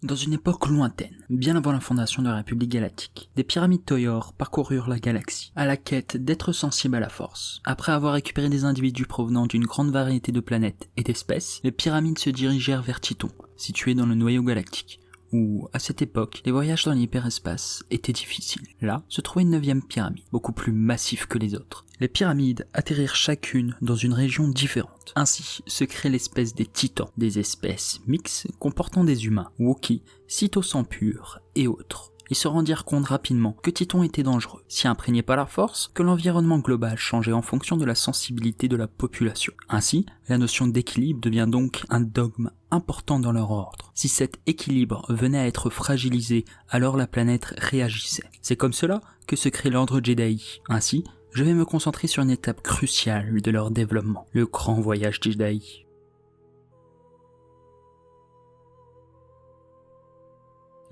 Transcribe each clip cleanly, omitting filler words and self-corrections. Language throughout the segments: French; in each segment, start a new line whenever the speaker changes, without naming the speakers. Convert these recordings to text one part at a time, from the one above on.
Dans une époque lointaine, bien avant la fondation de la République Galactique, des pyramides Toyor parcoururent la galaxie, à la quête d'être sensibles à la force. Après avoir récupéré des individus provenant d'une grande variété de planètes et d'espèces, les pyramides se dirigèrent vers Titon, situé dans le noyau galactique, où, à cette époque, les voyages dans l'hyperespace étaient difficiles. Là, se trouvait une 9e pyramide, beaucoup plus massive que les autres. Les pyramides atterrirent chacune dans une région différente. Ainsi se crée l'espèce des titans, des espèces mixtes comportant des humains, Wookiees, Cytosans purs et autres. Ils se rendirent compte rapidement que Titon était dangereux, s'y imprégnait pas la force, que l'environnement global changeait en fonction de la sensibilité de la population. Ainsi, la notion d'équilibre devient donc un dogme important dans leur ordre. Si cet équilibre venait à être fragilisé, alors la planète réagissait. C'est comme cela que se crée l'ordre Jedi. Ainsi, je vais me concentrer sur une étape cruciale de leur développement, le grand voyage Jedi.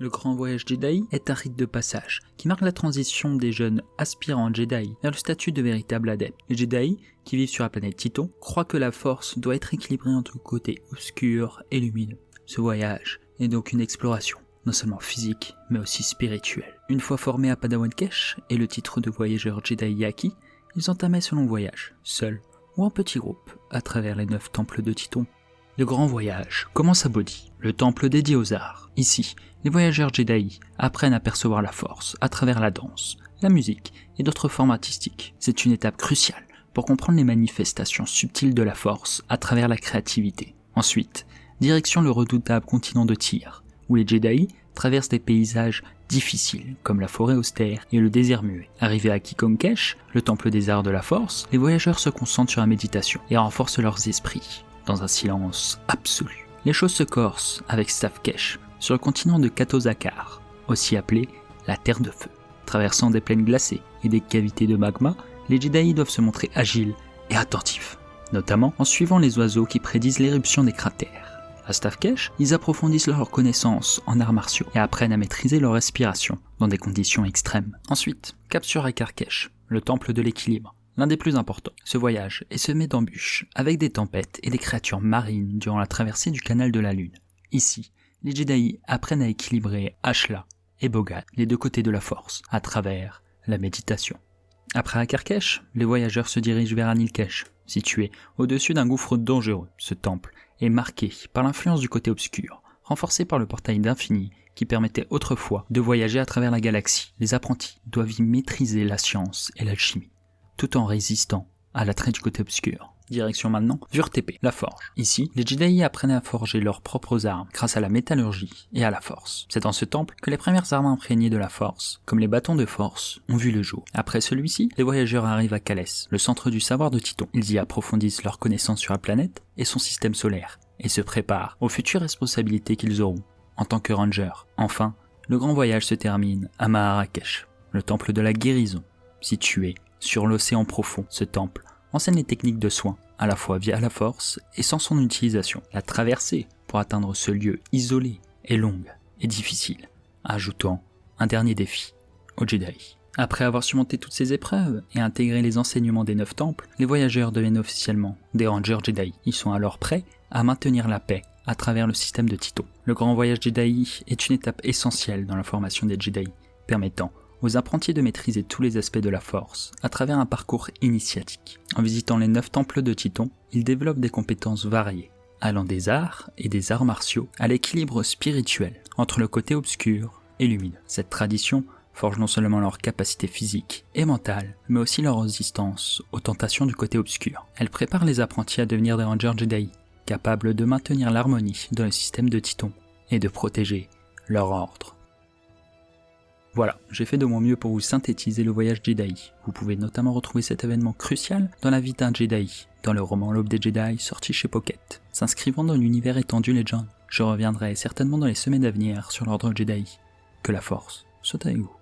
Le grand voyage Jedi est un rite de passage qui marque la transition des jeunes aspirants Jedi vers le statut de véritable adepte. Les Jedi, qui vivent sur la planète Titon, croient que la force doit être équilibrée entre le côté obscur et lumineux. Ce voyage est donc une exploration, non seulement physique, mais aussi spirituelle. Une fois formés à Padawan Kesh et le titre de voyageur Jedi acquis, ils entamaient ce long voyage, seuls ou en petits groupes, à travers les 9 temples de Titon. Le grand voyage commence à Bodhi, le temple dédié aux arts. Ici, les voyageurs Jedi apprennent à percevoir la force à travers la danse, la musique et d'autres formes artistiques. C'est une étape cruciale pour comprendre les manifestations subtiles de la force à travers la créativité. Ensuite, direction le redoutable continent de Tyr, où les Jedi traversent des paysages difficiles comme la forêt austère et le désert muet. Arrivés à Kikon Kesh, le temple des arts de la force, les voyageurs se concentrent sur la méditation et renforcent leurs esprits dans un silence absolu. Les choses se corsent avec Staff Kesh, sur le continent de Katozakar, aussi appelé la Terre de Feu. Traversant des plaines glacées et des cavités de magma, les Jedi doivent se montrer agiles et attentifs, notamment en suivant les oiseaux qui prédisent l'éruption des cratères. À Staff Kesh, ils approfondissent leurs connaissances en arts martiaux et apprennent à maîtriser leur respiration dans des conditions extrêmes. Ensuite, cap sur Akar Kesh, le temple de l'équilibre, l'un des plus importants. Ce voyage est semé d'embûches, avec des tempêtes et des créatures marines durant la traversée du canal de la Lune. Ici, les Jedi apprennent à équilibrer Ashla et Bogan, les deux côtés de la force, à travers la méditation. Après Akar Kesh, les voyageurs se dirigent vers Anil Kesh, situé au-dessus d'un gouffre dangereux. Ce temple est marqué par l'influence du côté obscur, renforcé par le portail d'infini qui permettait autrefois de voyager à travers la galaxie. Les apprentis doivent y maîtriser la science et l'alchimie, tout en résistant à l'attrait du côté obscur. Direction maintenant Vur-Tepe, la forge. Ici, les Jedi apprennent à forger leurs propres armes grâce à la métallurgie et à la force. C'est dans ce temple que les premières armes imprégnées de la force, comme les bâtons de force, ont vu le jour. Après celui-ci, les voyageurs arrivent à Kalès, le centre du savoir de Titon. Ils y approfondissent leurs connaissances sur la planète et son système solaire, et se préparent aux futures responsabilités qu'ils auront en tant que rangers. Enfin, le grand voyage se termine à Mahara Kesh, le temple de la guérison, situé sur l'océan profond. Ce temple enseigne les techniques de soins, à la fois via la force et sans son utilisation. La traversée pour atteindre ce lieu isolé est longue et difficile, ajoutant un dernier défi aux Jedi. Après avoir surmonté toutes ces épreuves et intégré les enseignements des 9 temples, les voyageurs deviennent officiellement des Rangers Jedi. Ils sont alors prêts à maintenir la paix à travers le système de Titon. Le grand voyage Jedi est une étape essentielle dans la formation des Jedi, permettant aux apprentis de maîtriser tous les aspects de la force à travers un parcours initiatique. En visitant les 9 temples de Titon, ils développent des compétences variées, allant des arts et des arts martiaux à l'équilibre spirituel entre le côté obscur et lumineux. Cette tradition forge non seulement leur capacité physique et mentale, mais aussi leur résistance aux tentations du côté obscur. Elle prépare les apprentis à devenir des Rangers Jedi, capables de maintenir l'harmonie dans le système de Titon et de protéger leur ordre. Voilà, j'ai fait de mon mieux pour vous synthétiser le voyage Jedi. Vous pouvez notamment retrouver cet événement crucial dans la vie d'un Jedi, dans le roman L'Aube des Jedi sorti chez Pocket. S'inscrivant dans l'univers étendu Legend, je reviendrai certainement dans les semaines à venir sur l'ordre Jedi. Que la force soit avec vous.